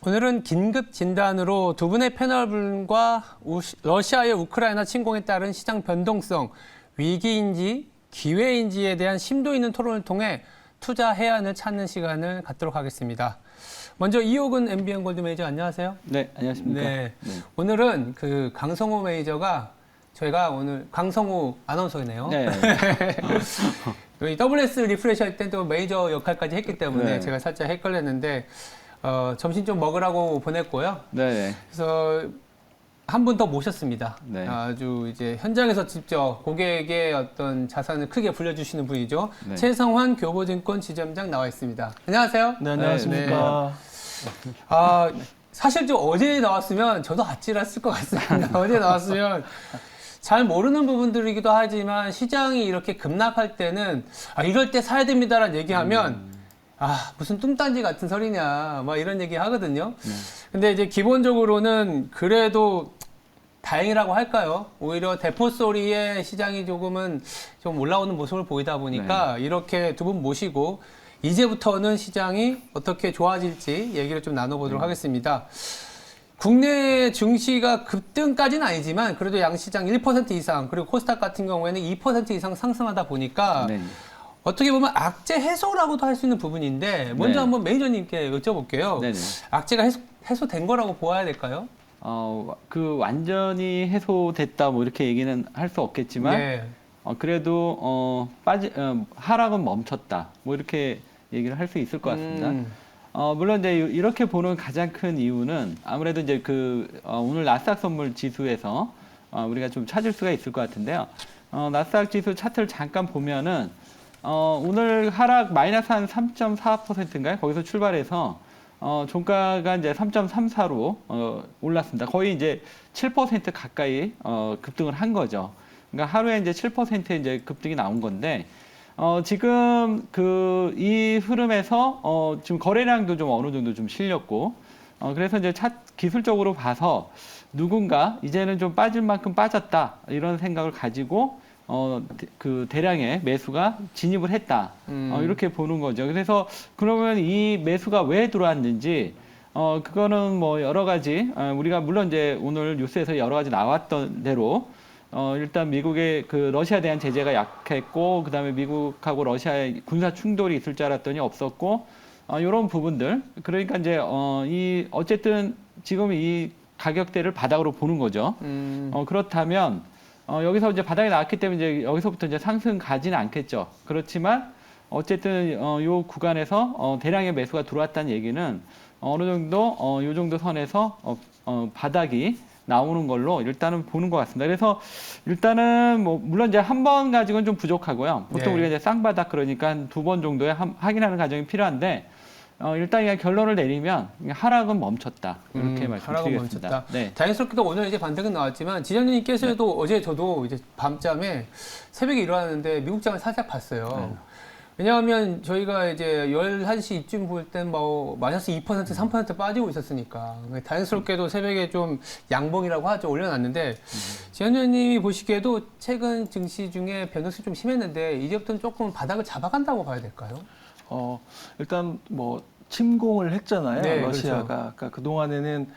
오늘은 긴급 진단으로 두 분의 패널분과 러시아의 우크라이나 침공에 따른 시장 변동성, 위기인지 기회인지에 대한 심도 있는 토론을 통해 투자 해안을 찾는 시간을 갖도록 하겠습니다. 먼저 이옥은 MBN 골드 매니저 안녕하세요. 네, 안녕하십니까. 네. 오늘은 그 강성호 매니저가 저희가 오늘 강성호 아나운서이네요. 네. 여기 WS 리프레시 할 때 또 매니저 역할까지 했기 때문에 네. 제가 살짝 헷갈렸는데 점심 좀 먹으라고 보냈고요. 네. 그래서 한 분 더 모셨습니다. 네. 아주 이제 현장에서 직접 고객의 어떤 자산을 크게 불려주시는 분이죠. 네. 최성환 교보증권 지점장 나와 있습니다. 안녕하세요. 네, 안녕하십니까. 사실 좀 어제 나왔으면 저도 아찔했을 것 같습니다. 어제 나왔으면 잘 모르는 부분들이기도 하지만 시장이 이렇게 급락할 때는 이럴 때 사야 됩니다라는 얘기하면 무슨 뚱딴지 같은 소리냐 막 이런 얘기 하거든요. 근데 이제 기본적으로는 그래도 다행이라고 할까요? 오히려 대포 소리에 시장이 조금은 좀 올라오는 모습을 보이다 보니까 이렇게 두 분 모시고 이제부터는 시장이 어떻게 좋아질지 얘기를 좀 나눠보도록 하겠습니다. 국내 증시가 급등까지는 아니지만 그래도 양시장 1% 이상 그리고 코스닥 같은 경우에는 2% 이상 상승하다 보니까 네. 어떻게 보면 악재 해소라고도 할 수 있는 부분인데 먼저 네. 한번 매니저님께 여쭤볼게요. 네네. 악재가 해소된 거라고 보아야 될까요? 그 완전히 해소됐다 뭐 이렇게 얘기는 할 수 없겠지만 예. 그래도 하락은 멈췄다 뭐 이렇게 얘기를 할 수 있을 것 같습니다. 물론 이제 이렇게 보는 가장 큰 이유는 아무래도 이제 오늘 나스닥 선물 지수에서 우리가 좀 찾을 수가 있을 것 같은데요. 나스닥 지수 차트를 잠깐 보면은 오늘 하락 마이너스 한 3.4%인가요? 거기서 출발해서 종가가 이제 3.34로 올랐습니다. 거의 이제 7% 가까이 급등을 한 거죠. 그러니까 하루에 이제 7%의 이제 급등이 나온 건데 지금 이 흐름에서 지금 거래량도 좀 어느 정도 좀 실렸고 그래서 이제 기술적으로 봐서 누군가 이제는 좀 빠질 만큼 빠졌다 이런 생각을 가지고 대량의 매수가 진입을 했다 이렇게 보는 거죠. 그래서 그러면 이 매수가 왜 들어왔는지 그거는 뭐 여러 가지 우리가 물론 이제 오늘 뉴스에서 여러 가지 나왔던 대로 일단 미국의 러시아에 대한 제재가 약했고 그다음에 미국하고 러시아의 군사 충돌이 있을 줄 알았더니 없었고 이런 부분들 그러니까 이제 어쨌든 지금 이 가격대를 바닥으로 보는 거죠. 그렇다면 여기서 이제 바닥에 나왔기 때문에 이제 여기서부터 이제 상승 가지는 않겠죠. 그렇지만 어쨌든 요 구간에서 대량의 매수가 들어왔다는 얘기는 어느 정도 요 정도 선에서 바닥이 나오는 걸로 일단은 보는 것 같습니다. 그래서 일단은 뭐 물론 이제 한 번 가지고는 좀 부족하고요. 보통 우리가 이제 쌍바닥 그러니까 한 2번 정도의 확인하는 과정이 필요한데 일단 그냥 결론을 내리면 하락은 멈췄다 이렇게 말씀드리겠습니다. 하락은 멈췄다. 네. 다행스럽게도 오늘 이제 반등은 나왔지만 지점님께서도 어제 저도 이제 밤잠에 새벽에 일어났는데 미국장을 살짝 봤어요. 왜냐하면 저희가 이제 11시 이쯤 볼 땐 뭐 마이너스 2%, 3% 빠지고 있었으니까 다행스럽게도 새벽에 좀 양봉이라고 하죠. 올려놨는데 지현님이 보시기에도 최근 증시 중에 변동성이 좀 심했는데 이제부터는 조금 바닥을 잡아간다고 봐야 될까요? 일단 뭐 침공을 했잖아요. 네, 러시아가. 그렇죠. 그러니까 그동안에는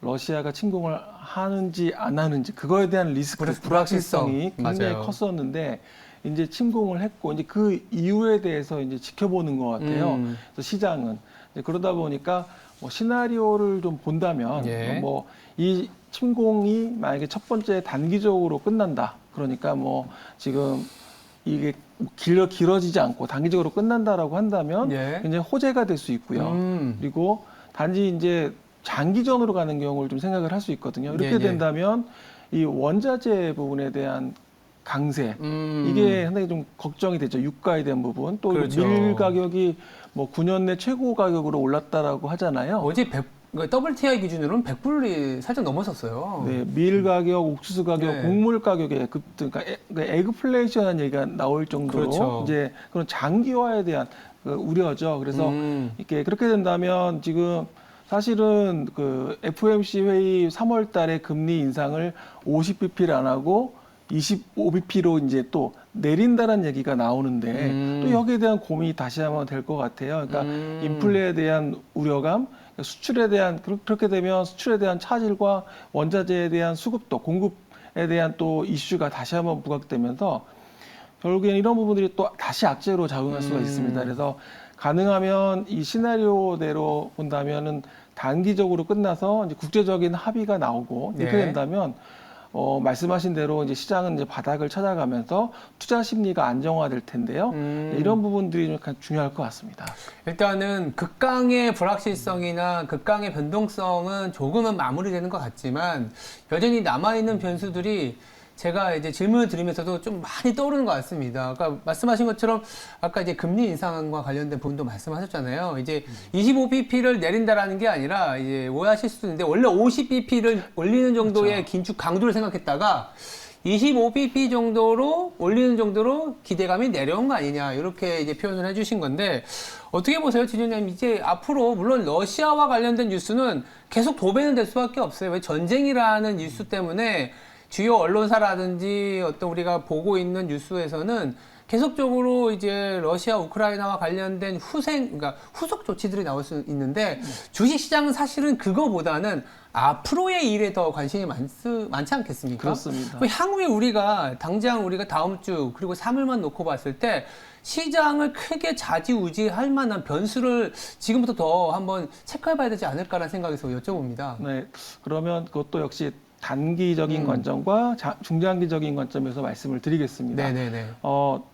러시아가 침공을 하는지 안 하는지 그거에 대한 리스크, 불확실성이 굉장히 맞아요. 컸었는데 이제 침공을 했고 이제 그 이유에 대해서 이제 지켜보는 것 같아요. 그래서 시장은 이제 그러다 보니까 뭐 시나리오를 좀 본다면 뭐 이 침공이 만약에 첫 번째 단기적으로 끝난다. 그러니까 뭐 지금 이게 길어지지 않고 단기적으로 끝난다라고 한다면 굉장히 호재가 될 수 있고요. 그리고 단지 이제 장기전으로 가는 경우를 좀 생각을 할 수 있거든요. 이렇게 된다면 이 원자재 부분에 대한 강세 이게 상당히 좀 걱정이 되죠. 유가에 대한 부분 또 밀 가격이 뭐 9년 내 최고 가격으로 올랐다라고 하잖아요. 어제 WTI 기준으로는 100불이 살짝 넘었었어요. 네, 밀 가격, 옥수수 가격, 곡물 가격의 급등, 그러니까 에그플레이션이라는 얘기가 나올 정도로 이제 그런 장기화에 대한 우려죠. 그래서 이렇게 그렇게 된다면 지금 사실은 FOMC 회의 3월 달에 금리 인상을 50bp를 안 하고 25bp로 이제 또 내린다는 얘기가 나오는데 또 여기에 대한 고민이 다시 한번 될 것 같아요. 그러니까 인플레에 대한 우려감, 수출에 대한 그렇게 되면 수출에 대한 차질과 원자재에 대한 수급도 공급에 대한 또 이슈가 다시 한번 부각되면서 결국에는 이런 부분들이 또 다시 악재로 작용할 수가 있습니다. 그래서 가능하면 이 시나리오대로 본다면은 단기적으로 끝나서 이제 국제적인 합의가 나오고 이렇게 네. 된다면 말씀하신 대로 이제 시장은 이제 바닥을 찾아가면서 투자 심리가 안정화될 텐데요. 이런 부분들이 좀 중요할 것 같습니다. 일단은 극강의 불확실성이나 극강의 변동성은 조금은 마무리되는 것 같지만 여전히 남아있는 변수들이 제가 이제 질문을 드리면서도 좀 많이 떠오르는 것 같습니다. 아까 말씀하신 것처럼 아까 이제 금리 인상과 관련된 부분도 말씀하셨잖아요. 이제 25bp를 내린다라는 게 아니라 이제 오해하실 수도 있는데 원래 50bp를 올리는 정도의 그렇죠. 긴축 강도를 생각했다가 25bp 정도로 올리는 정도로 기대감이 내려온 거 아니냐 이렇게 이제 표현을 해주신 건데 어떻게 보세요, 지준님? 이제 앞으로 물론 러시아와 관련된 뉴스는 계속 도배는 될 수밖에 없어요. 왜 전쟁이라는 뉴스 때문에 주요 언론사라든지 어떤 우리가 보고 있는 뉴스에서는 계속적으로 이제 러시아, 우크라이나와 관련된 그러니까 후속 조치들이 나올 수 있는데 주식 시장은 사실은 그거보다는 앞으로의 일에 더 관심이 많지 않겠습니까? 그렇습니다. 향후에 당장 우리가 다음 주 그리고 3일만 놓고 봤을 때 시장을 크게 좌지우지할 만한 변수를 지금부터 더 한번 체크해 봐야 되지 않을까라는 생각에서 여쭤봅니다. 네, 그러면 그것도 역시 단기적인 관점과 중장기적인 관점에서 말씀을 드리겠습니다. 네네네.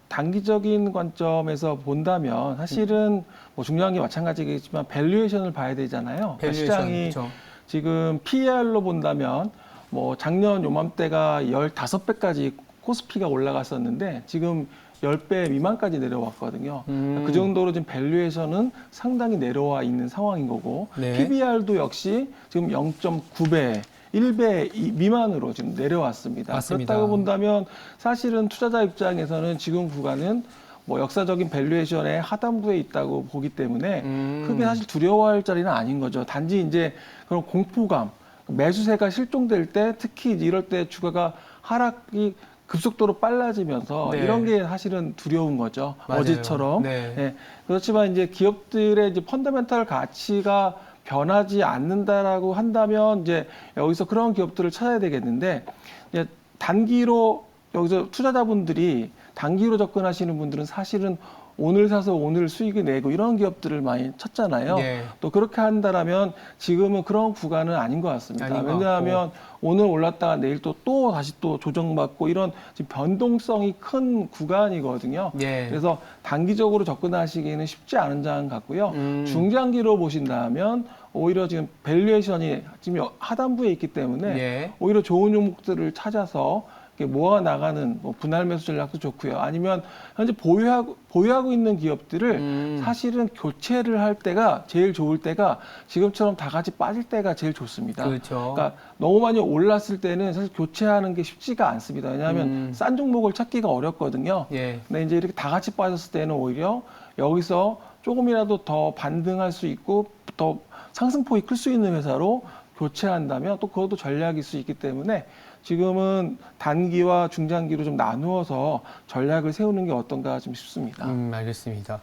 단기적인 관점에서 본다면 사실은 뭐 중장기 마찬가지겠지만 밸류에이션을 봐야 되잖아요. 그러니까 시장이 그쵸. 지금 PER로 본다면 뭐 작년 요맘때가 15배까지 코스피가 올라갔었는데 지금 10배 미만까지 내려왔거든요. 그 정도로 지금 밸류에이션은 상당히 내려와 있는 상황인 거고 네. PBR도 역시 지금 0.9배 1배 미만으로 지금 내려왔습니다. 맞습니다. 그렇다고 본다면 사실은 투자자 입장에서는 지금 구간은 뭐 역사적인 밸류에이션의 하단부에 있다고 보기 때문에 크게 사실 두려워할 자리는 아닌 거죠. 단지 이제 그런 공포감, 매수세가 실종될 때 특히 이럴 때 주가가 하락이 급속도로 빨라지면서 네. 이런 게 사실은 두려운 거죠. 맞아요. 어제처럼. 네. 네. 그렇지만 이제 기업들의 이제 펀더멘털 가치가 변하지 않는다라고 한다면 이제 여기서 그런 기업들을 찾아야 되겠는데 이제 단기로 여기서 투자자분들이 단기로 접근하시는 분들은 사실은 오늘 사서 오늘 수익을 내고 이런 기업들을 많이 찾잖아요. 네. 또 그렇게 한다라면 지금은 그런 구간은 아닌 것 같습니다. 아닌 것 왜냐하면 오늘 올랐다가 내일 또 다시 또 조정받고 이런 지금 변동성이 큰 구간이거든요. 예. 그래서 단기적으로 접근하시기에는 쉽지 않은 장 같고요. 중장기로 보신다면 오히려 지금 밸류에이션이 지금 하단부에 있기 때문에 예. 오히려 좋은 종목들을 찾아서 모아 나가는 뭐 분할 매수 전략도 좋고요. 아니면 현재 보유하고 있는 기업들을 사실은 교체를 할 때가 제일 좋을 때가 지금처럼 다 같이 빠질 때가 제일 좋습니다. 그렇죠. 그러니까 너무 많이 올랐을 때는 사실 교체하는 게 쉽지가 않습니다. 왜냐하면 싼 종목을 찾기가 어렵거든요. 예. 근데 이제 이렇게 다 같이 빠졌을 때는 오히려 여기서 조금이라도 더 반등할 수 있고 더 상승폭이 클 수 있는 회사로 교체한다면 또 그것도 전략일 수 있기 때문에 지금은 단기와 중장기로 좀 나누어서 전략을 세우는 게 어떤가 좀 싶습니다. 알겠습니다.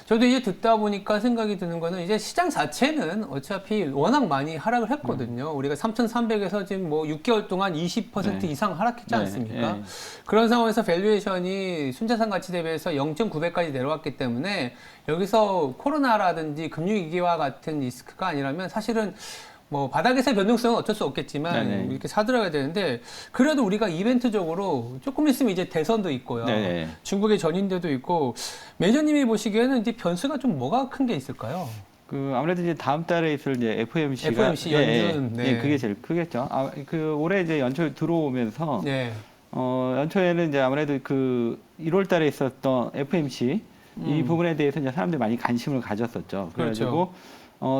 저도 이제 듣다 보니까 생각이 드는 거는 이제 시장 자체는 어차피 워낙 많이 하락을 했거든요. 우리가 3,300에서 지금 뭐 6개월 동안 20% 네. 이상 하락했지 않습니까? 네. 그런 상황에서 밸류에이션이 순자산 가치 대비해서 0.9배까지 내려왔기 때문에 여기서 코로나라든지 금융위기와 같은 리스크가 아니라면 사실은 뭐 바닥에서의 변동성은 어쩔 수 없겠지만 네네. 이렇게 사들어야 되는데 그래도 우리가 이벤트적으로 조금 있으면 이제 대선도 있고요. 네네. 중국의 전인대도 있고 매니저님이 보시기에는 이제 변수가 좀 뭐가 큰 게 있을까요? 아무래도 이제 다음 달에 있을 이제 FOMC가 FOMC 연준, 네. 그게 제일 크겠죠. 올해 이제 연초에 들어오면서 네. 연초에는 이제 아무래도 1월 달에 있었던 FOMC 이 부분에 대해서 이제 사람들이 많이 관심을 가졌었죠. 그래가지고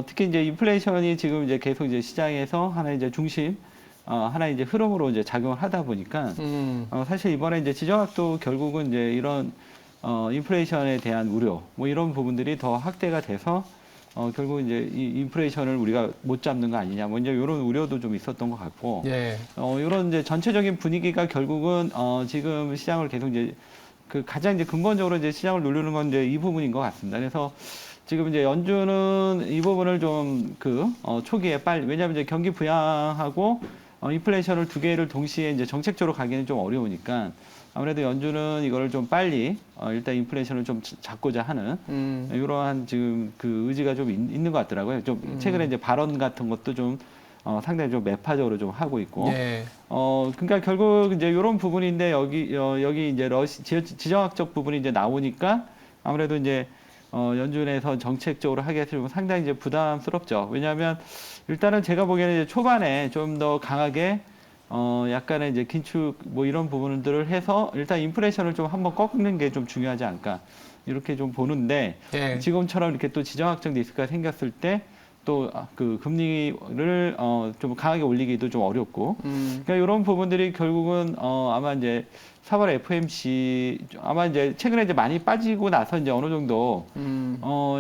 특히 이제 인플레이션이 지금 이제 계속 이제 시장에서 하나의 이제 중심, 하나의 이제 흐름으로 이제 작용을 하다 보니까 사실 이번에 이제 지정학도 결국은 이제 이런 인플레이션에 대한 우려, 뭐 이런 부분들이 더 확대가 돼서 결국 이제 이 인플레이션을 우리가 못 잡는 거 아니냐, 뭐 이제 이런 우려도 좀 있었던 것 같고, 예. 이런 이제 전체적인 분위기가 결국은 지금 시장을 계속 이제 그 가장 이제 근본적으로 이제 시장을 누르는 건 이제 이 부분인 것 같습니다. 그래서 지금 이제 연준은 이 부분을 좀 초기에 빨리, 왜냐하면 이제 경기 부양하고 인플레이션을 두 개를 동시에 이제 정책적으로 가기는 좀 어려우니까 아무래도 연준은 이거를 좀 빨리 일단 인플레이션을 좀 잡고자 하는 이러한 지금 그 의지가 좀 있는 것 같더라고요. 좀 최근에 이제 발언 같은 것도 좀 상당히 좀 매파적으로 좀 하고 있고. 네. 그러니까 결국 이제 이런 부분인데 여기 이제 지정학적 부분이 이제 나오니까 아무래도 이제 연준에서 정책적으로 하기가 좀 상당히 이제 부담스럽죠. 왜냐하면 일단은 제가 보기에는 이제 초반에 좀 더 강하게 약간의 이제 긴축 뭐 이런 부분들을 해서 일단 인플레이션을 좀 한번 꺾는 게 좀 중요하지 않을까 이렇게 좀 보는데 네. 지금처럼 이렇게 또 지정학적 리스크가 생겼을 때 또 그 금리를 좀 강하게 올리기도 좀 어렵고 그러니까 이런 부분들이 결국은 아마 이제 4월 FOMC 아마 이제 최근에 이제 많이 빠지고 나서 이제 어느 정도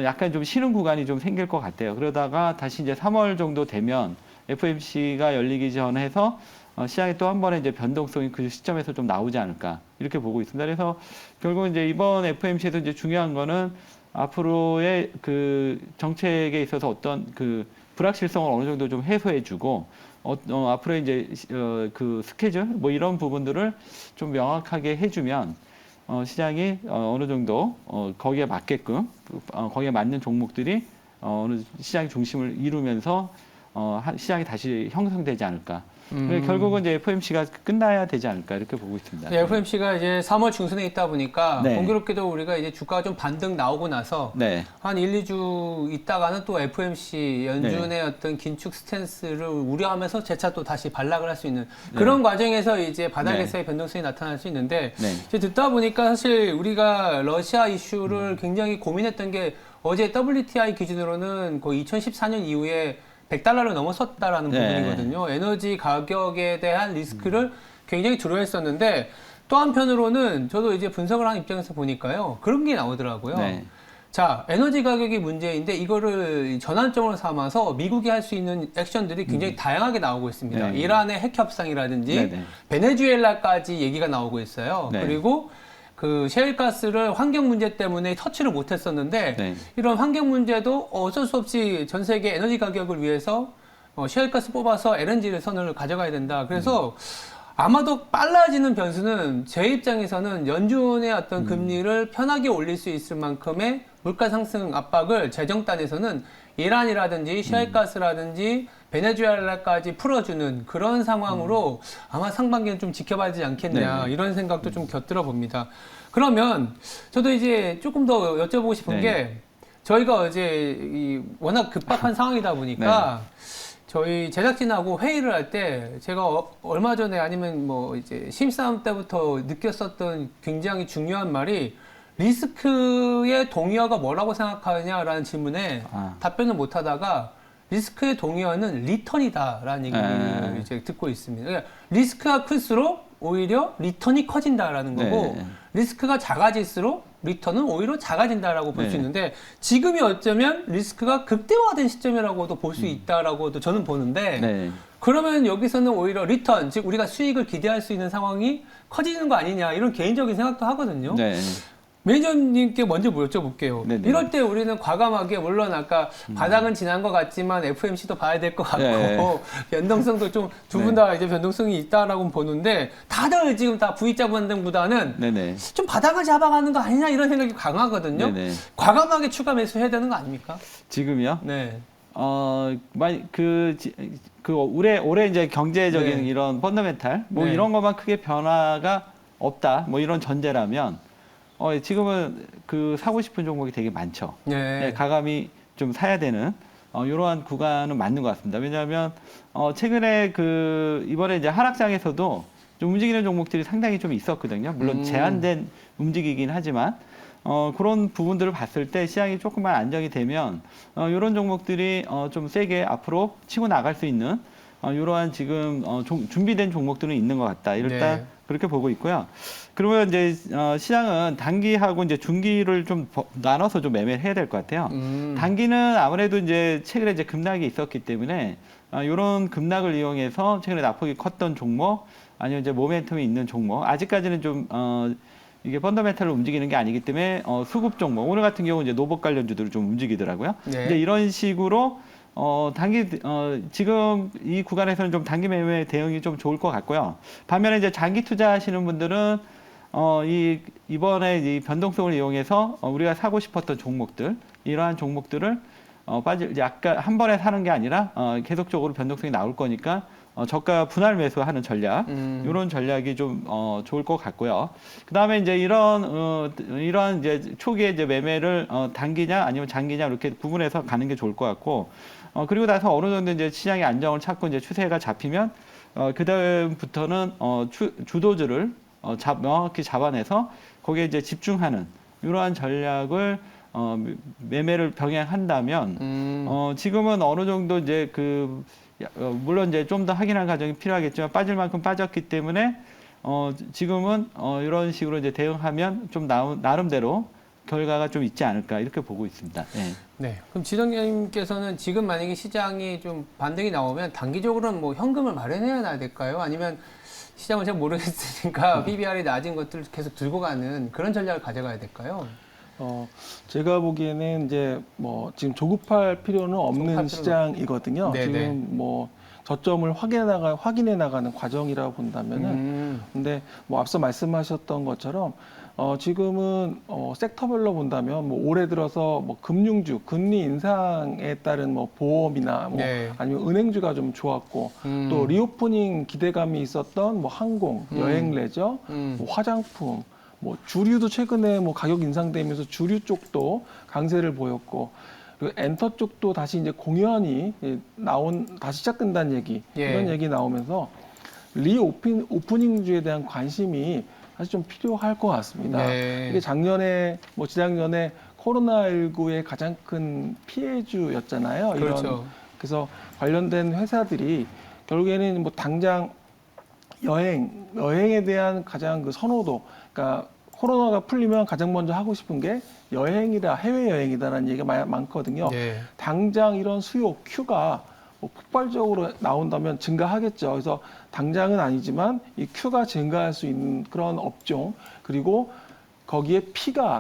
약간 좀 쉬는 구간이 좀 생길 것 같아요. 그러다가 다시 이제 3월 정도 되면 FOMC가 열리기 전해서 시장에 또 한 번의 이제 변동성이 그 시점에서 좀 나오지 않을까 이렇게 보고 있습니다. 그래서 결국 이제 이번 FOMC에서 이제 중요한 거는 앞으로의 그 정책에 있어서 어떤 그 불확실성을 어느 정도 좀 해소해주고 앞으로 이제 그 스케줄 뭐 이런 부분들을 좀 명확하게 해주면 시장이 어느 정도 거기에 맞게끔 거기에 맞는 종목들이 어느 시장의 중심을 이루면서 시장이 다시 형성되지 않을까. 결국은 이제 FOMC가 끝나야 되지 않을까 이렇게 보고 있습니다. 네, FOMC가 이제 3월 중순에 있다 보니까 네. 공교롭게도 우리가 이제 주가가 좀 반등 나오고 나서 네. 한 1, 2주 있다가는 또 FOMC 연준의 네. 어떤 긴축 스탠스를 우려하면서 재차 또 다시 반락을 할 수 있는 그런 과정에서 이제 바닥에서의 변동성이 나타날 수 있는데 이제 듣다 보니까 사실 우리가 러시아 이슈를 굉장히 고민했던 게 어제 WTI 기준으로는 거의 2014년 이후에 $100를 넘어섰다라는 부분이거든요. 에너지 가격에 대한 리스크를 굉장히 두려워했었는데 또 한편으로는 저도 이제 분석을 하는 입장에서 보니까요. 그런 게 나오더라고요. 네. 자, 에너지 가격이 문제인데 이거를 전환점으로 삼아서 미국이 할 수 있는 액션들이 굉장히 다양하게 나오고 있습니다. 네. 이란의 핵 협상이라든지 네, 네. 베네수엘라까지 얘기가 나오고 있어요. 네. 그리고 그 셰일가스를 환경 문제 때문에 터치를 못했었는데 네. 이런 환경 문제도 어쩔 수 없이 전 세계 에너지 가격을 위해서 셰일가스 뽑아서 LNG를 선을 가져가야 된다. 그래서 아마도 빨라지는 변수는 제 입장에서는 연준의 어떤 금리를 편하게 올릴 수 있을 만큼의 물가 상승 압박을 재정단에서는 이란이라든지 셰일가스라든지 베네수엘라까지 풀어주는 그런 상황으로 아마 상반기는 좀 지켜봐야 되지 않겠냐 네. 이런 생각도 좀 곁들여 봅니다. 그러면 저도 이제 조금 더 여쭤보고 싶은 네. 게 저희가 어제 워낙 급박한 상황이다 보니까 저희 제작진하고 회의를 할 때 제가 얼마 전에 아니면 뭐 이제 심싸움 때부터 느꼈었던 굉장히 중요한 말이 리스크의 동의어가 뭐라고 생각하느냐라는 질문에 답변을 못 하다가 리스크의 동의어는 리턴이다라는 얘기를 이제 듣고 있습니다. 그러니까 리스크가 클수록 오히려 리턴이 커진다라는 거고 리스크가 작아질수록 리턴은 오히려 작아진다라고 볼 수 있는데 지금이 어쩌면 리스크가 극대화된 시점이라고도 볼 수 있다라고도 저는 보는데 그러면 여기서는 오히려 리턴, 즉 우리가 수익을 기대할 수 있는 상황이 커지는 거 아니냐 이런 개인적인 생각도 하거든요. 매니저님께 먼저 여쭤볼게요. 네네. 이럴 때 우리는 과감하게 물론 아까 바닥은 지난 것 같지만 FOMC도 봐야 될 것 같고 변동성도 좀 두 분 다 이제 변동성이 있다라고 보는데 다들 지금 다 V자 반등보다는 좀 바닥을 잡아가는 거 아니냐 이런 생각이 강하거든요. 과감하게 추가 매수해야 되는 거 아닙니까? 지금요? 네. 올해 이제 경제적인 이런 펀더멘탈 뭐 이런 것만 크게 변화가 없다 뭐 이런 전제라면 지금은 그 사고 싶은 종목이 되게 많죠. 가감히 좀 사야 되는 이러한 구간은 맞는 것 같습니다. 왜냐하면 최근에 이번에 이제 하락장에서도 좀 움직이는 종목들이 상당히 좀 있었거든요. 물론 제한된 움직이긴 하지만 그런 부분들을 봤을 때 시장이 조금만 안정이 되면 이런 종목들이 좀 세게 앞으로 치고 나갈 수 있는 이러한 지금 준비된 종목들은 있는 것 같다. 일단 그렇게 보고 있고요. 그러면 이제 시장은 단기하고 이제 중기를 좀 나눠서 좀 매매를 해야 될 것 같아요. 단기는 아무래도 이제 최근에 이제 급락이 있었기 때문에 이런 급락을 이용해서 최근에 낙폭이 컸던 종목 아니면 이제 모멘텀이 있는 종목 아직까지는 좀 이게 펀더멘탈을 움직이는 게 아니기 때문에 수급 종목 오늘 같은 경우 이제 노복 관련주들을 좀 움직이더라고요. 네. 이제 이런 식으로 지금 이 구간에서는 좀 단기 매매 대응이 좀 좋을 것 같고요. 반면에 이제 장기 투자하시는 분들은 이번에 이 변동성을 이용해서 우리가 사고 싶었던 종목들, 이러한 종목들을 약간 한 번에 사는 게 아니라 계속적으로 변동성이 나올 거니까 저가 분할 매수하는 전략, 이런 전략이 좀 좋을 것 같고요. 그 다음에 이제 이런 이제 초기에 이제 매매를 단기냐 아니면 장기냐 이렇게 구분해서 가는 게 좋을 것 같고, 그리고 나서 어느 정도 이제 시장의 안정을 찾고 이제 추세가 잡히면 그 다음부터는 주도주를 명확히 잡아내서 거기에 이제 집중하는 이러한 전략을 매매를 병행한다면 지금은 어느 정도 이제 물론 이제 좀 더 확인할 과정이 필요하겠지만 빠질 만큼 빠졌기 때문에 지금은 이런 식으로 이제 대응하면 좀 나름대로 결과가 좀 있지 않을까 이렇게 보고 있습니다. 네. 네. 그럼 지정님께서는 지금 만약에 시장이 좀 반등이 나오면 단기적으로는 뭐 현금을 마련해야 될까요? 아니면 시장을 잘 모르겠으니까 PBR이 낮은 것들을 계속 들고 가는 그런 전략을 가져가야 될까요? 제가 보기에는 이제 뭐 지금 조급할 필요는 없는 시장이거든요. 네네. 지금 뭐 저점을 확인해 나가는 과정이라고 본다면은 근데 뭐 앞서 말씀하셨던 것처럼 지금은 섹터별로 본다면 뭐 올해 들어서 뭐 금융주 금리 인상에 따른 뭐 보험이나 뭐 네. 아니면 은행주가 좀 좋았고 또 리오프닝 기대감이 있었던 뭐 항공, 여행 레저, 뭐 화장품 뭐 주류도 최근에 뭐 가격 인상되면서 주류 쪽도 강세를 보였고 그리고 엔터 쪽도 다시 이제 공연이 다시 시작된다는 얘기 이런 얘기 나오면서 리오프닝주에 대한 관심이 사실 좀 필요할 것 같습니다. 네. 이게 작년에 뭐 지난년에 코로나19의 가장 큰 피해주였잖아요. 그렇죠. 그래서 관련된 회사들이 결국에는 뭐 당장 여행에 대한 가장 그 선호도, 그러니까 코로나가 풀리면 가장 먼저 하고 싶은 게 여행이다, 해외여행이다라는 얘기가 많거든요. 네. 당장 이런 수요, 큐가 뭐 폭발적으로 나온다면 증가하겠죠. 그래서 당장은 아니지만 이 큐가 증가할 수 있는 그런 업종, 그리고 거기에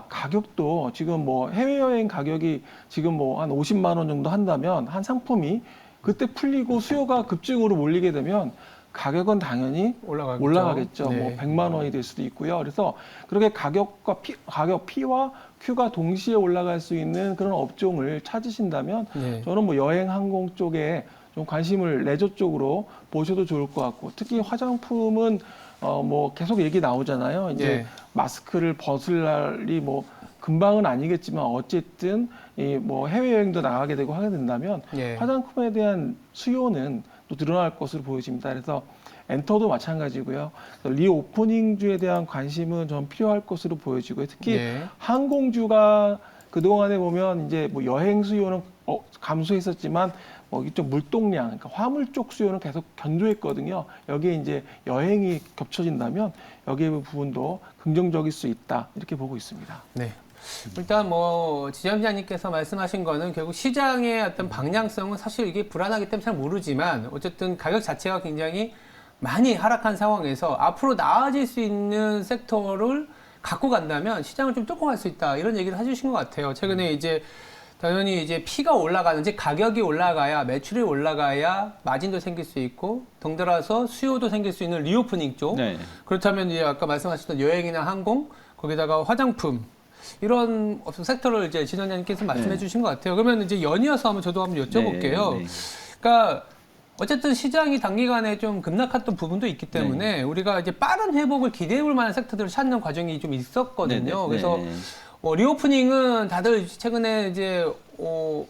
가격도 지금 뭐 해외여행 가격이 지금 뭐 한 50만 원 정도 한다면 한 상품이 그때 풀리고 수요가 급증으로 몰리게 되면 가격은 당연히 올라가겠죠. 네. 뭐 100만 원이 될 수도 있고요. 그래서 그렇게 가격 P와 Q가 동시에 올라갈 수 있는 그런 업종을 찾으신다면 네. 저는 뭐 여행 항공 쪽에 좀 관심을 레저 쪽으로 보셔도 좋을 것 같고, 특히 화장품은 뭐 계속 얘기 나오잖아요. 이제 네. 마스크를 벗을 날이 뭐 금방은 아니겠지만 어쨌든 이 뭐 해외여행도 나가게 되고 하게 된다면 네. 화장품에 대한 수요는 또 늘어날 것으로 보여집니다. 그래서 엔터도 마찬가지고요. 리오프닝주에 대한 관심은 좀 필요할 것으로 보여지고요. 특히 네. 항공주가 그동안에 보면 이제 뭐 여행 수요는 감소했었지만 이쪽 물동량, 그러니까 화물 쪽 수요는 계속 견조했거든요. 여기에 이제 여행이 겹쳐진다면 여기에 부분도 긍정적일 수 있다, 이렇게 보고 있습니다. 네. 일단 뭐 지점장님께서 말씀하신 거는 결국 시장의 어떤 방향성은 사실 이게 불안하기 때문에 잘 모르지만 어쨌든 가격 자체가 굉장히 많이 하락한 상황에서 앞으로 나아질 수 있는 섹터를 갖고 간다면 시장을 좀 뚫고 수 있다, 이런 얘기를 해주신 것 같아요. 최근에 이제 당연히 이제 P가 올라가는지 가격이 올라가야 매출이 올라가야 마진도 생길 수 있고 덩달아서 수요도 생길 수 있는 리오프닝 쪽. 네. 그렇다면 이제 아까 말씀하셨던 여행이나 항공, 거기다가 화장품, 이런 섹터를 이제 진원장님께서 말씀해 주신 것 같아요. 그러면 이제 연이어서 한번 저도 한번 여쭤볼게요. 네. 그러니까 어쨌든 시장이 단기간에 좀 급락했던 부분도 있기 때문에 우리가 이제 빠른 회복을 기대해 볼 만한 섹터들을 찾는 과정이 좀 있었거든요. 그래서 리오프닝은 다들 최근에 이제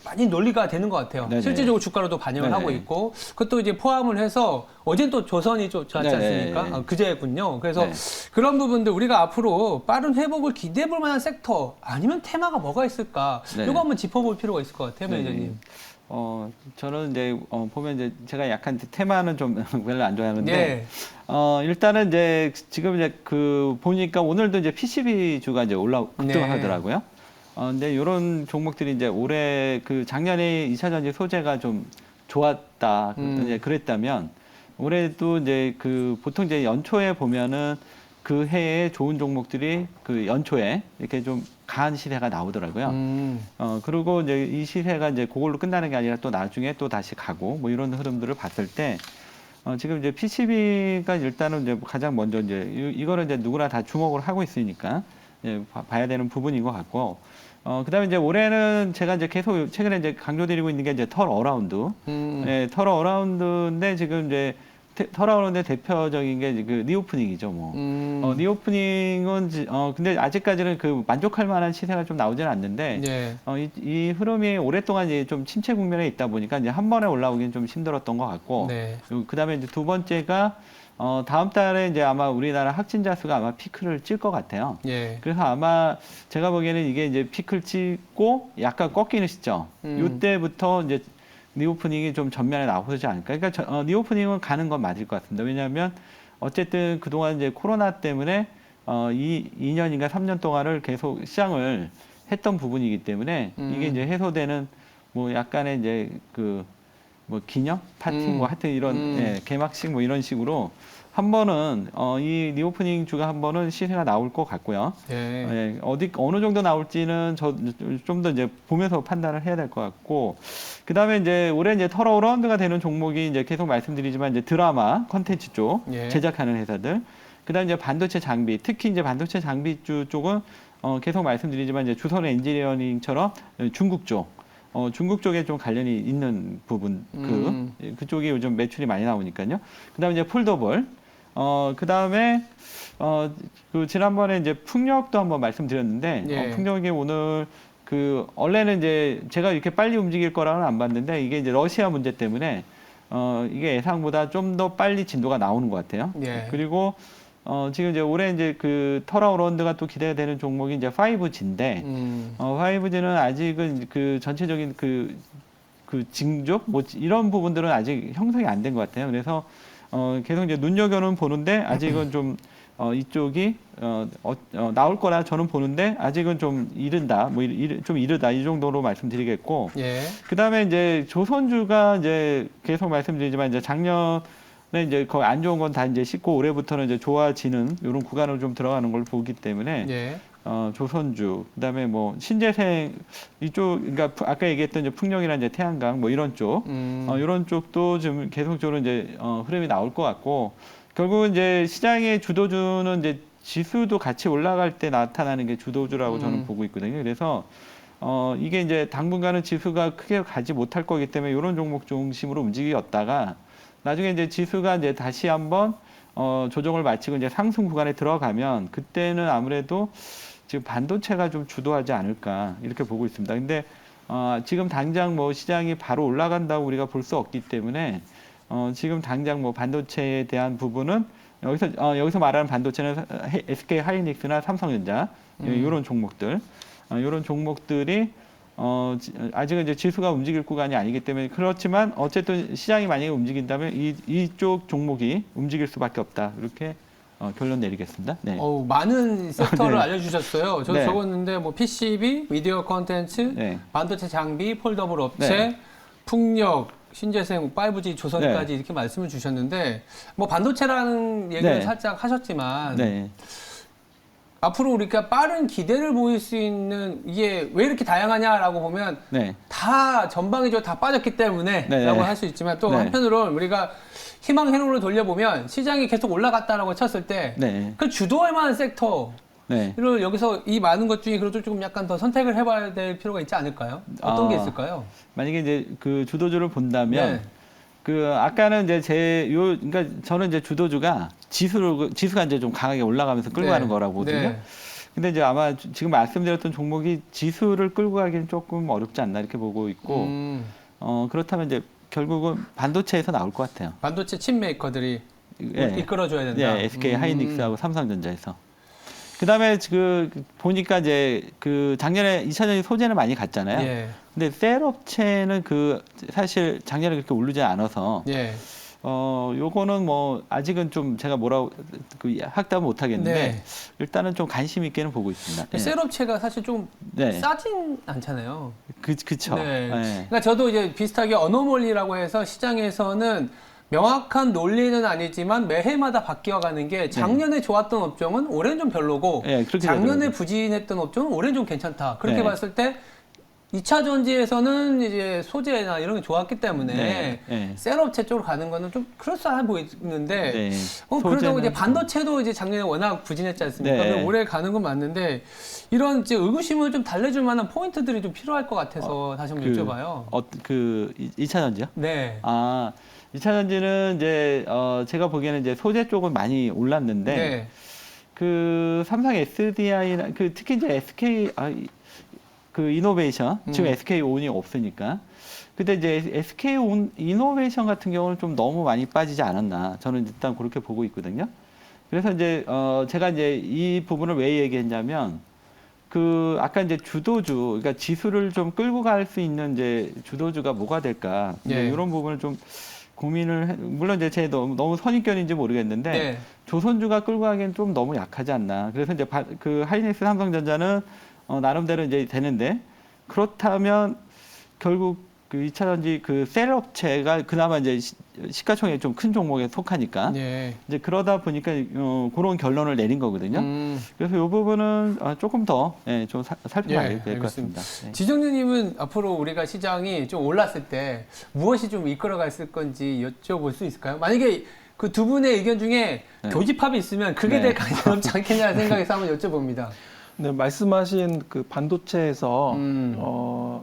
많이 논리가 되는 것 같아요. 네네. 실질적으로 주가로도 반영을 하고 있고, 그것도 이제 포함을 해서 어제는 또 조선이 좀 좋았지 않습니까? 그제군요. 그래서 그런 부분들 우리가 앞으로 빠른 회복을 기대해 볼 만한 섹터 아니면 테마가 뭐가 있을까? 이거 한번 짚어볼 필요가 있을 것 같아요, 매니저님. 저는 이제 보면 이제 제가 약간 테마는 좀 별로 안 좋아하는데 네. 일단은 이제 지금 이제 보니까 오늘도 이제 PCB주가 이제 급등하더라고요. 근데 이런 종목들이 이제 올해 작년에 2차 전지 소재가 좀 좋았다, 이제 그랬다면 올해도 이제 보통 이제 연초에 보면은 그 해에 좋은 종목들이 그 연초에 이렇게 좀 강한 시세가 나오더라고요. 그리고 이제 이 시세가 이제 그걸로 끝나는 게 아니라 또 나중에 또 다시 가고 뭐 이런 흐름들을 봤을 때 지금 이제 PCB가 일단은 이제 가장 먼저 이제 이거는 이제 누구나 다 주목을 하고 있으니까 봐야 되는 부분인 것 같고 그다음에 이제 올해는 제가 이제 계속 최근에 이제 강조드리고 있는 게 이제 털 어라운드, 털 어라운드인데 지금 이제 털 어라운드의 대표적인 게 그 리오프닝이죠, 뭐. 리오프닝은 근데 아직까지는 그 만족할 만한 시세가 좀 나오지는 않는데 예. 이 흐름이 오랫동안 이제 좀 침체 국면에 있다 보니까 이제 한 번에 올라오기는 좀 힘들었던 것 같고, 네. 그다음에 이제 두 번째가 다음 달에 이제 아마 우리나라 확진자 수가 아마 피크를 찔 것 같아요. 예. 그래서 아마 제가 보기에는 이게 이제 피크를 찍고 약간 꺾이는 시점, 이때부터 이제 리오프닝이 좀 전면에 나오지 않을까. 그러니까 리오프닝은 가는 건 맞을 것 같습니다. 왜냐하면 어쨌든 그동안 이제 코로나 때문에 2년인가 3년 동안을 계속 시장을 했던 부분이기 때문에 이게 이제 해소되는 뭐 약간의 이제 그 뭐 기념 파티 뭐 하여튼 이런 개막식 뭐 이런 식으로 한 번은 이 리오프닝 주가 한 번은 시세가 나올 것 같고요. 예. 어느 정도 나올지는 좀 더 이제 보면서 판단을 해야 될 것 같고, 그 다음에 이제 올해 이제 털 어라운드가 되는 종목이 이제 계속 말씀드리지만 이제 드라마 컨텐츠 쪽 예. 제작하는 회사들, 그 다음에 이제 반도체 장비, 특히 이제 반도체 장비주 쪽은 계속 말씀드리지만 이제 주선 엔지니어링처럼 중국 쪽. 중국 쪽에 좀 관련이 있는 부분, 그쪽이 요즘 매출이 많이 나오니까요. 그 다음에 이제 폴더블, 그 다음에, 그 지난번에 이제 풍력도 한번 말씀드렸는데, 예. 풍력이 오늘 원래는 이제 제가 이렇게 빨리 움직일 거라고는 안 봤는데, 이게 이제 러시아 문제 때문에, 이게 예상보다 좀 더 빨리 진도가 나오는 것 같아요. 예. 그리고, 지금 이제 올해 이제 그 털어라운드가 또 기대가 되는 종목이 이제 5G인데, 5G는 아직은 그 전체적인 그 징조? 뭐 이런 부분들은 아직 형성이 안 된 것 같아요. 그래서, 계속 이제 눈여겨는 보는데, 아직은 좀, 이쪽이, 나올 거라 저는 보는데, 아직은 좀 이른다. 좀 이르다. 이 정도로 말씀드리겠고, 예. 그 다음에 이제 조선주가 이제 계속 말씀드리지만, 이제 작년에 이제 거의 안 좋은 건 다 이제 씻고 올해부터는 이제 좋아지는 이런 구간으로 좀 들어가는 걸 보기 때문에 예. 조선주 그다음에 뭐 신재생 이쪽 그러니까 아까 얘기했던 이제 풍력이나 이제 태양광 뭐 이런 쪽 이런 쪽도 좀 계속적으로 이제 흐름이 나올 것 같고 결국은 이제 시장의 주도주는 이제 지수도 같이 올라갈 때 나타나는 게 주도주라고 저는 보고 있거든요. 그래서 이게 이제 당분간은 지수가 크게 가지 못할 거기 때문에 이런 종목 중심으로 움직였다가 나중에 이제 지수가 이제 다시 한번 조정을 마치고 이제 상승 구간에 들어가면 그때는 아무래도 지금 반도체가 좀 주도하지 않을까 이렇게 보고 있습니다. 근데 지금 당장 뭐 시장이 바로 올라간다고 우리가 볼 수 없기 때문에 지금 당장 뭐 반도체에 대한 부분은 여기서 말하는 반도체는 SK 하이닉스나 삼성전자 이런 종목들 이런 종목들이 아직은 이제 지수가 움직일 구간이 아니기 때문에 그렇지만 어쨌든 시장이 만약에 움직인다면 이쪽 종목이 움직일 수밖에 없다. 이렇게 결론 내리겠습니다. 네. 많은 섹터를 네. 알려주셨어요. 저도 네. 적었는데 뭐 PCB, 미디어 컨텐츠, 네. 반도체 장비, 폴더블 업체, 네. 풍력, 신재생, 5G 조선까지 네. 이렇게 말씀을 주셨는데 뭐 반도체라는 얘기를 네. 살짝 하셨지만 네. 앞으로 우리가 빠른 기대를 보일 수 있는 이게 왜 이렇게 다양하냐라고 보면 네. 다 전방위적으로 다 빠졌기 때문에 네. 라고 할 수 있지만 또 네. 한편으로는 우리가 희망 회로를 돌려보면 시장이 계속 올라갔다라고 쳤을 때 네. 그 주도할 만한 섹터를 네. 여기서 이 많은 것 중에 그래도 조금 약간 더 선택을 해봐야 될 필요가 있지 않을까요? 어떤 게 있을까요? 만약에 이제 그 주도주를 본다면 네. 그 아까는 이제 그러니까 저는 이제 주도주가 지수가 이제 좀 강하게 올라가면서 끌고 네. 가는 거라고 보거든요. 네. 근데 이제 아마 지금 말씀드렸던 종목이 지수를 끌고 가기는 조금 어렵지 않나 이렇게 보고 있고 그렇다면 이제 결국은 반도체에서 나올 것 같아요. 반도체 칩 메이커들이 예. 이끌어줘야 된다. 네, SK 하이닉스하고 삼성전자에서. 그다음에 보니까 이제 작년에 2차전지 소재는 많이 갔잖아요. 예. 근데 셀 업체는 사실 작년에 그렇게 오르지 않아서 예. 요거는 뭐 아직은 좀 제가 뭐라고 확답은 못 하겠는데 네. 일단은 좀 관심 있게는 보고 있습니다. 예. 셀 업체가 사실 좀 네. 싸진 않잖아요. 그쵸. 네. 예. 그러니까 저도 이제 비슷하게 어노멀리라고 해서 시장에서는 명확한 논리는 아니지만 매해마다 바뀌어가는 게 작년에 좋았던 업종은 올해는 좀 별로고 네, 그렇게 작년에 되더라고요. 부진했던 업종은 올해는 좀 괜찮다. 그렇게 네. 봤을 때 2차 전지에서는 이제 소재나 이런 게 좋았기 때문에 네, 네. 셀업체 쪽으로 가는 거는 좀 그럴싸해 보이는데 네. 그러다고 이제 소재는 반도체도 이제 작년에 워낙 부진했지 않습니까? 네. 그럼 올해 가는 건 맞는데 이런 이제 의구심을 좀 달래줄 만한 포인트들이 좀 필요할 것 같아서 다시 한번 여쭤봐요. 2차 전지요? 네. 2차 전지는 이제 제가 보기에는 이제 소재 쪽은 많이 올랐는데 네. 그 삼성 SDI나 그 특히 이제 그 이노베이션 지금 SK온이 없으니까 근데 이제 SK온 이노베이션 같은 경우는 좀 너무 많이 빠지지 않았나 저는 일단 그렇게 보고 있거든요. 그래서 이제 제가 이제 이 부분을 왜 얘기했냐면 그 아까 이제 주도주 그러니까 지수를 좀 끌고 갈 수 있는 이제 주도주가 뭐가 될까 예. 이런 부분을 좀 고민을 물론 이제 제 너무 선입견인지 모르겠는데 네. 조선주가 끌고 가기엔 좀 너무 약하지 않나. 그래서 이제 그 하이닉스 삼성전자는 나름대로 이제 되는데 그렇다면 결국 그 2차 전지 그 셀 업체가 그나마 이제 시가총액 좀 큰 종목에 속하니까 네. 이제 그러다 보니까 그런 결론을 내린 거거든요. 그래서 이 부분은 조금 더 좀 살펴봐야 예, 될 것 알겠습니다. 같습니다. 네. 지정님은 앞으로 우리가 시장이 좀 올랐을 때 무엇이 좀 이끌어갔을 건지 여쭤볼 수 있을까요? 만약에 그 두 분의 의견 중에 네. 교집합이 있으면 그게 네. 될 가능성이 없지 않겠냐는 생각에서 한번 여쭤봅니다. 네, 말씀하신 그 반도체에서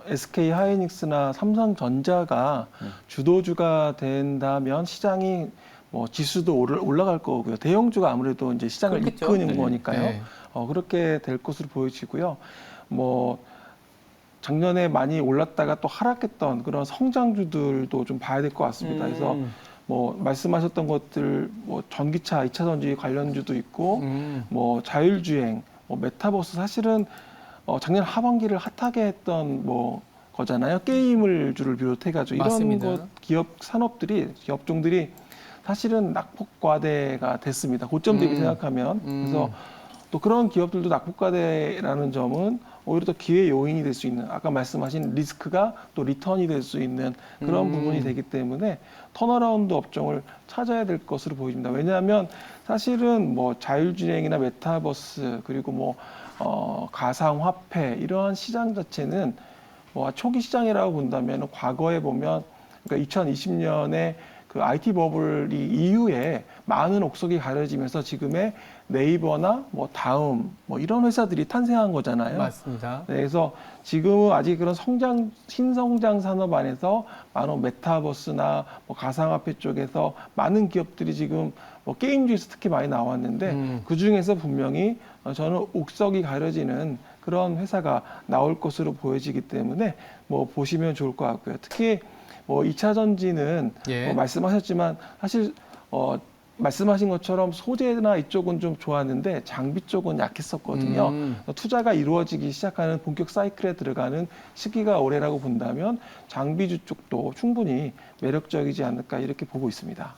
SK 하이닉스나 삼성전자가 주도주가 된다면 시장이 뭐 지수도 올라갈 거고요. 대형주가 아무래도 이제 시장을 그렇겠죠. 이끄는 네. 거니까요. 네. 그렇게 될 것으로 보여지고요. 뭐 작년에 많이 올랐다가 또 하락했던 그런 성장주들도 좀 봐야 될 것 같습니다. 그래서 뭐 말씀하셨던 것들 뭐 전기차, 2차 전지 관련주도 있고 뭐 자율주행, 뭐 메타버스 사실은 작년 하반기를 핫하게 했던 뭐 거잖아요. 게임을 주를 비롯해가지고 이런 맞습니다. 것 기업 업종들이 사실은 낙폭과대가 됐습니다. 고점 대비 생각하면 그래서 또 그런 기업들도 낙폭과대라는 점은 오히려 더 기회 요인이 될 수 있는 아까 말씀하신 리스크가 또 리턴이 될 수 있는 그런 부분이 되기 때문에 턴어라운드 업종을 찾아야 될 것으로 보입니다. 왜냐하면 사실은 뭐 자율주행이나 메타버스 그리고 뭐 가상화폐 이러한 시장 자체는 뭐 초기 시장이라고 본다면 과거에 보면 그러니까 2020년에 그 IT 버블이 이후에 많은 옥석이 가려지면서 지금의 네이버나 뭐 다음 뭐 이런 회사들이 탄생한 거잖아요. 맞습니다. 네, 그래서 지금은 아직 그런 신성장 산업 안에서 많은 메타버스나 뭐 가상화폐 쪽에서 많은 기업들이 지금 뭐 게임주에서 특히 많이 나왔는데 그 중에서 분명히 저는 옥석이 가려지는 그런 회사가 나올 것으로 보여지기 때문에 뭐 보시면 좋을 것 같고요. 특히 뭐 2차 전지는 예. 뭐 말씀하셨지만 사실 말씀하신 것처럼 소재나 이쪽은 좀 좋았는데 장비 쪽은 약했었거든요. 투자가 이루어지기 시작하는 본격 사이클에 들어가는 시기가 올해라고 본다면 장비주 쪽도 충분히 매력적이지 않을까 이렇게 보고 있습니다.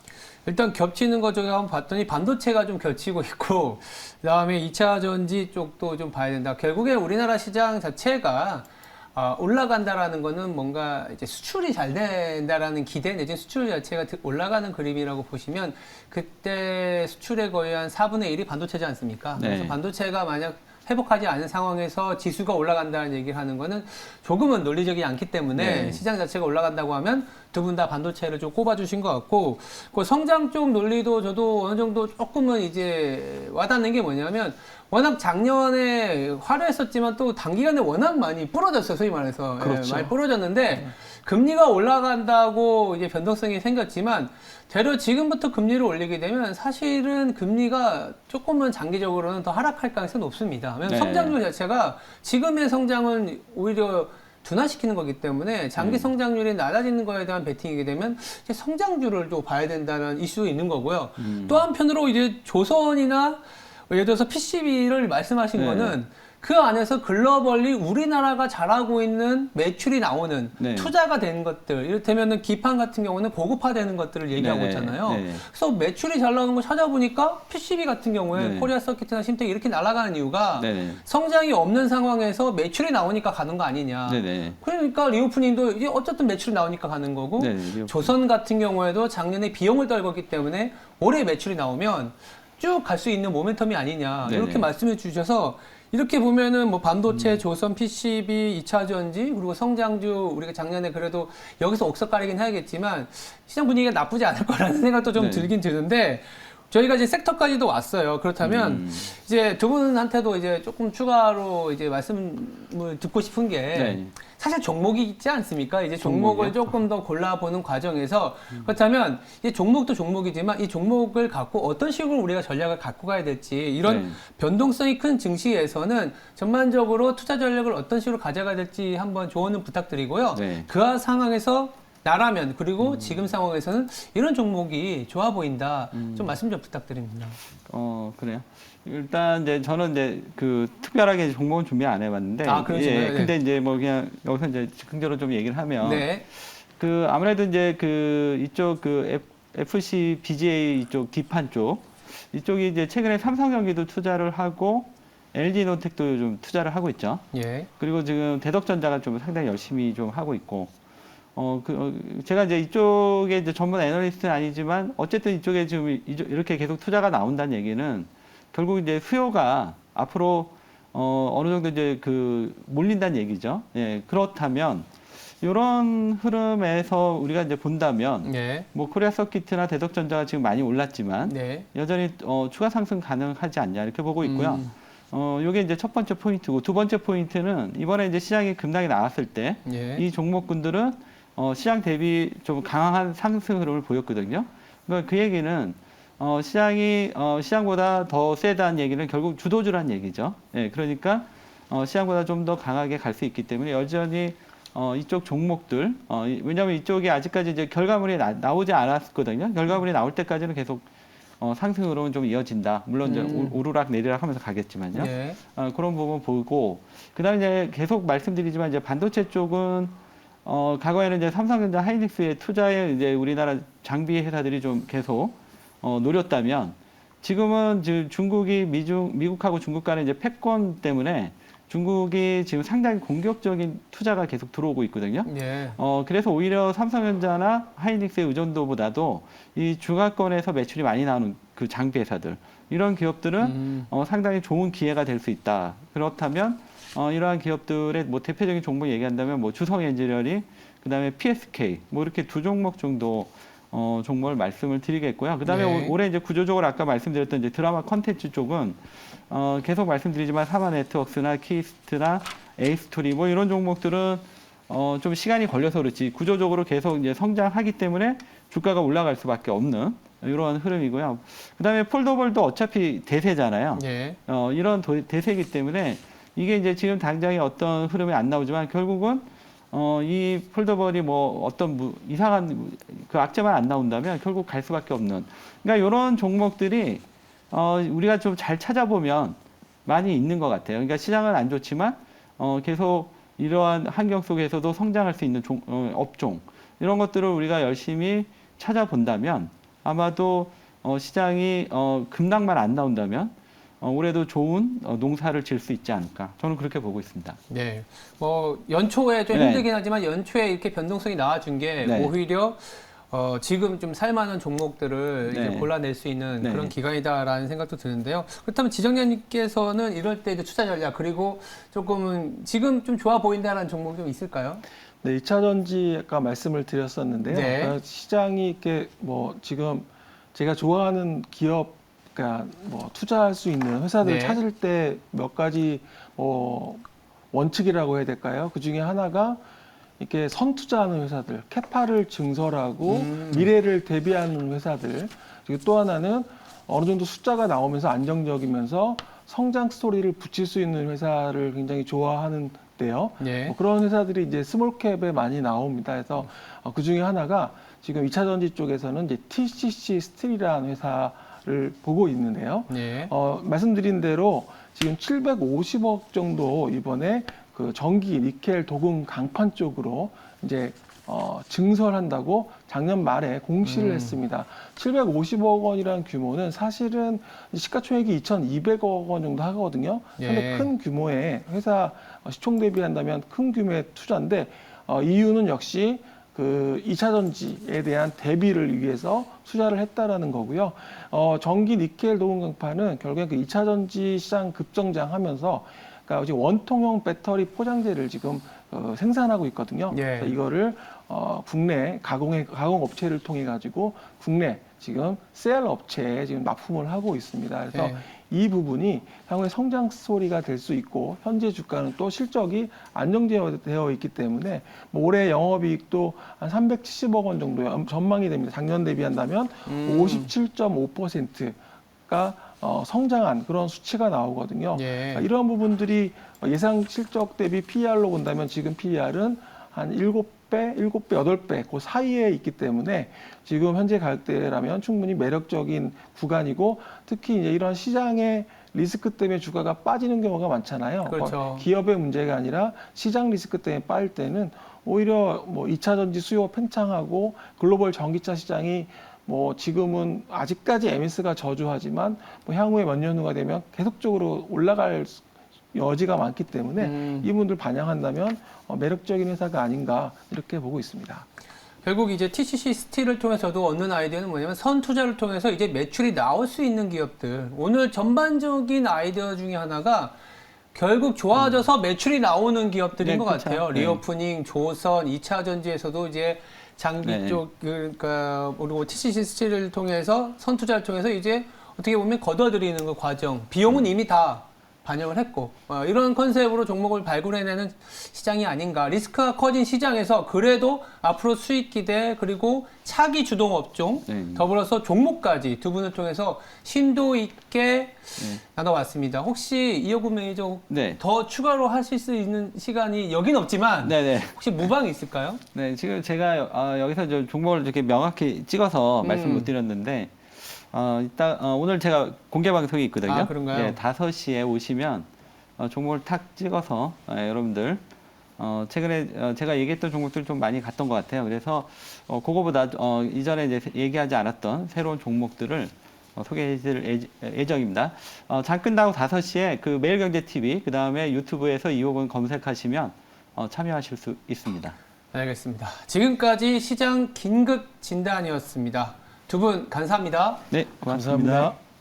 일단 겹치는 것 중에 한번 봤더니 반도체가 좀 겹치고 있고 그다음에 2차 전지 쪽도 좀 봐야 된다. 결국에 우리나라 시장 자체가 올라간다라는 거는 뭔가 이제 수출이 잘 된다라는 기대 내지 수출 자체가 올라가는 그림이라고 보시면 그때 수출의 거의 한 4분의 1이 반도체지 않습니까? 네. 그래서 반도체가 만약 회복하지 않은 상황에서 지수가 올라간다는 얘기를 하는 거는 조금은 논리적이지 않기 때문에 네. 시장 자체가 올라간다고 하면 두 분 다 반도체를 좀 꼽아주신 것 같고 그 성장 쪽 논리도 저도 어느 정도 조금은 이제 와닿는 게 뭐냐면 워낙 작년에 화려했었지만 또 단기간에 워낙 많이 부러졌어요. 소위 말해서. 그렇죠. 많이 부러졌는데 금리가 올라간다고 이제 변동성이 생겼지만 되려 지금부터 금리를 올리게 되면 사실은 금리가 조금은 장기적으로는 더 하락할 가능성이 높습니다. 왜냐하면 네. 성장률 자체가 지금의 성장은 오히려 둔화시키는 거기 때문에 장기 성장률이 낮아지는 거에 대한 베팅이게 되면 이제 성장률을 또 봐야 된다는 이슈도 있는 거고요. 또 한편으로 이제 조선이나 예를 들어서 PCB를 말씀하신 네. 거는 그 안에서 글로벌리 우리나라가 잘하고 있는 매출이 나오는 네. 투자가 되는 것들, 이를테면은 기판 같은 경우는 고급화되는 것들을 얘기하고 네. 있잖아요. 네. 그래서 매출이 잘 나오는 거 찾아보니까 PCB 같은 경우에 네. 코리아 서킷이나 심텍이 이렇게 날아가는 이유가 네. 성장이 없는 상황에서 매출이 나오니까 가는 거 아니냐. 네. 그러니까 리오프닝도 이제 어쨌든 매출이 나오니까 가는 거고 네. 조선 같은 경우에도 작년에 비용을 떨궜기 때문에 올해 매출이 나오면 쭉 갈 수 있는 모멘텀이 아니냐 네네. 이렇게 말씀해 주셔서 이렇게 보면은 뭐 반도체, 조선, PCB, 2차 전지 그리고 성장주 우리가 작년에 그래도 여기서 옥석가리긴 해야겠지만 시장 분위기가 나쁘지 않을 거라는 생각도 좀 네. 들긴 드는데 저희가 이제 섹터까지도 왔어요. 그렇다면 이제 두 분한테도 이제 조금 추가로 이제 말씀을 듣고 싶은 게 네. 사실 종목이 있지 않습니까? 이제 종목을 종목이요? 조금 더 골라보는 과정에서 그렇다면 이 종목도 종목이지만 이 종목을 갖고 어떤 식으로 우리가 전략을 갖고 가야 될지 이런 네. 변동성이 큰 증시에서는 전반적으로 투자 전략을 어떤 식으로 가져가야 될지 한번 조언을 부탁드리고요. 네. 그 상황에서 나라면 그리고 지금 상황에서는 이런 종목이 좋아 보인다. 좀 말씀 좀 부탁드립니다. 그래요. 일단 이제 저는 이제 그 특별하게 종목은 준비 안 해봤는데, 그러시나요? 네. 근데 이제 뭐 그냥 여기서 이제 즉흥적으로 좀 얘기를 하면, 네. 그 아무래도 이제 그 이쪽 그 FC BGA 이쪽 기판 쪽 이쪽이 이제 최근에 삼성전기도 투자를 하고 LG노텍도 좀 투자를 하고 있죠. 예. 그리고 지금 대덕전자가 좀 상당히 열심히 좀 하고 있고. 제가 이제 이쪽에 이제 전문 애널리스트는 아니지만 어쨌든 이쪽에 지금 이렇게 계속 투자가 나온다는 얘기는 결국 이제 수요가 앞으로 어느 정도 이제 그 몰린다는 얘기죠. 예, 그렇다면 이런 흐름에서 우리가 이제 본다면 네. 뭐 코리아 서킷이나 대덕전자가 지금 많이 올랐지만 네. 여전히 추가 상승 가능하지 않냐 이렇게 보고 있고요. 요게 이제 첫 번째 포인트고 두 번째 포인트는 이번에 이제 시장이 급락이 나왔을 때 예. 이 종목군들은 시장 대비 좀 강한 상승 흐름을 보였거든요. 그러니까 그 얘기는 시장이 시장보다 더 세다는 얘기는 결국 주도주라는 얘기죠. 예, 그러니까 시장보다 좀 더 강하게 갈 수 있기 때문에 여전히 이쪽 종목들 왜냐하면 이쪽이 아직까지 이제 결과물이 나오지 않았거든요. 결과물이 나올 때까지는 계속 상승으로는 좀 이어진다. 물론 이제 오르락 내리락 하면서 가겠지만요. 예. 그런 부분 보고 그다음에 이제 계속 말씀드리지만 이제 반도체 쪽은 과거에는 이제 삼성전자, 하이닉스의 투자에 이제 우리나라 장비 회사들이 좀 계속 노렸다면 지금은 중국이 미국하고 중국 간의 이제 패권 때문에 중국이 지금 상당히 공격적인 투자가 계속 들어오고 있거든요. 예. 그래서 오히려 삼성전자나 하이닉스의 의존도보다도 이 중화권에서 매출이 많이 나오는 그 장비 회사들 이런 기업들은 상당히 좋은 기회가 될 수 있다. 그렇다면 이러한 기업들의 뭐 대표적인 종목 얘기한다면 뭐 주성 엔지니어링, 그다음에 PSK 뭐 이렇게 두 종목 정도 종목을 말씀을 드리겠고요. 그다음에 네. 올해 이제 구조적으로 아까 말씀드렸던 이제 드라마 컨텐츠 쪽은 계속 말씀드리지만 사마 네트워크스나 키스트나 에이스토리 뭐 이런 종목들은 좀 시간이 걸려서 그렇지 구조적으로 계속 이제 성장하기 때문에 주가가 올라갈 수밖에 없는 이러한 흐름이고요. 그다음에 폴더블도 어차피 대세잖아요. 예. 이런 대세이기 때문에 이게 이제 지금 당장에 어떤 흐름이 안 나오지만 결국은 이 폴더블이 뭐 어떤 이상한 그 악재만 안 나온다면 결국 갈 수밖에 없는. 그러니까 이런 종목들이 우리가 좀 잘 찾아보면 많이 있는 것 같아요. 그러니까 시장은 안 좋지만 계속 이러한 환경 속에서도 성장할 수 있는 업종 이런 것들을 우리가 열심히 찾아본다면 아마도 시장이 급락만 안 나온다면 올해도 좋은 농사를 지을 수 있지 않을까 저는 그렇게 보고 있습니다. 네. 뭐 연초에 좀 네. 힘들긴 하지만 연초에 이렇게 변동성이 나와준 게 네. 오히려 지금 좀 살만한 종목들을 네. 이제 골라낼 수 있는 네. 그런 기간이다라는 생각도 드는데요. 그렇다면 지정년님께서는 이럴 때 이제 투자 전략 그리고 조금은 지금 좀 좋아 보인다는 종목 좀 있을까요? 네, 2차 전지 아까 말씀을 드렸었는데요. 네. 그러니까 시장이 이렇게 뭐 지금 제가 좋아하는 기업, 그러니까 뭐 투자할 수 있는 회사들 네. 찾을 때 몇 가지 원칙이라고 해야 될까요? 그 중에 하나가 이렇게 선투자하는 회사들, 캐파를 증설하고 미래를 대비하는 회사들. 그리고 또 하나는 어느 정도 숫자가 나오면서 안정적이면서 성장 스토리를 붙일 수 있는 회사를 굉장히 좋아하는데요. 네. 그런 회사들이 이제 스몰캡에 많이 나옵니다. 그래서 그 중에 하나가 지금 2차 전지 쪽에서는 이제 TCC 스틸이라는 회사가 거를 보고 있는데요. 네. 말씀드린 대로 지금 750억 정도 이번에 그 전기 니켈 도금 강판 쪽으로 이제 증설한다고 작년 말에 공시를 했습니다. 750억 원이라는 규모는 사실은 시가총액이 2,200억 원 정도 하거든요. 근데 예. 큰 규모의 회사 시총 대비한다면 큰 규모의 투자인데 이유는 역시 그 2차 전지에 대한 대비를 위해서 투자를 했다라는 거고요. 전기 니켈 도금 강판은 결국엔 그 2차 전지 시장 급성장하면서 그러니까 지금 원통형 배터리 포장재를 지금 생산하고 있거든요. 예. 그래서 이거를 국내 가공 업체를 통해 가지고 국내 지금 셀 업체에 지금 납품을 하고 있습니다. 그래서 예. 이 부분이 향후에 성장 스토리가 될 수 있고 현재 주가는 또 실적이 안정되어 있기 때문에 뭐 올해 영업이익도 한 370억 원 정도 전망이 됩니다. 작년 대비한다면 57.5%가 성장한 그런 수치가 나오거든요. 예. 이러한 부분들이 예상 실적 대비 PER로 본다면 지금 PER은 한 7배, 8배 그 사이에 있기 때문에 지금 현재 가격대라면 충분히 매력적인 구간이고 특히 이제 이런 시장의 리스크 때문에 주가가 빠지는 경우가 많잖아요. 그렇죠. 기업의 문제가 아니라 시장 리스크 때문에 빠질 때는 오히려 뭐 2차 전지 수요 팽창하고 글로벌 전기차 시장이 뭐 지금은 아직까지 MS가 저조하지만 뭐 향후에 몇 년 후가 되면 계속적으로 올라갈 여지가 많기 때문에 이분들 반영한다면 매력적인 회사가 아닌가 이렇게 보고 있습니다. 결국 이제 TCC 스틸을 통해서도 얻는 아이디어는 뭐냐면 선 투자를 통해서 이제 매출이 나올 수 있는 기업들. 오늘 전반적인 아이디어 중에 하나가 결국 좋아져서 매출이 나오는 기업들인 네, 것 그쵸. 같아요. 네. 리오프닝, 조선, 2차 전지에서도 이제 장비 네. 쪽, 그러니까 그리고 TCC 스틸을 통해서 선 투자를 통해서 이제 어떻게 보면 걷어들이는 그 과정. 비용은 이미 다 반영을 했고 이런 컨셉으로 종목을 발굴해내는 시장이 아닌가. 리스크가 커진 시장에서 그래도 앞으로 수익 기대 그리고 차기 주동 업종 더불어서 종목까지 두 분을 통해서 심도 있게 나눠봤습니다. 혹시 이호구 매니저 네. 더 추가로 하실 수 있는 시간이 여긴 없지만 네네. 혹시 무방이 있을까요? 네, 지금 제가 여기서 저 종목을 이렇게 명확히 찍어서 말씀 못 드렸는데 이따 오늘 제가 공개 방송이 있거든요. 아, 그런가요? 네, 5시에 오시면 종목을 탁 찍어서 여러분들 최근에 제가 얘기했던 종목들 좀 많이 갔던 것 같아요. 그래서 그거보다 이전에 이제 얘기하지 않았던 새로운 종목들을 소개해드릴 예정입니다. 장 끝나고 5시에 그 매일경제TV 그 다음에 유튜브에서 이호근 검색하시면 참여하실 수 있습니다. 알겠습니다. 지금까지 시장 긴급 진단이었습니다. 두 분 감사합니다. 네, 고맙습니다. 감사합니다.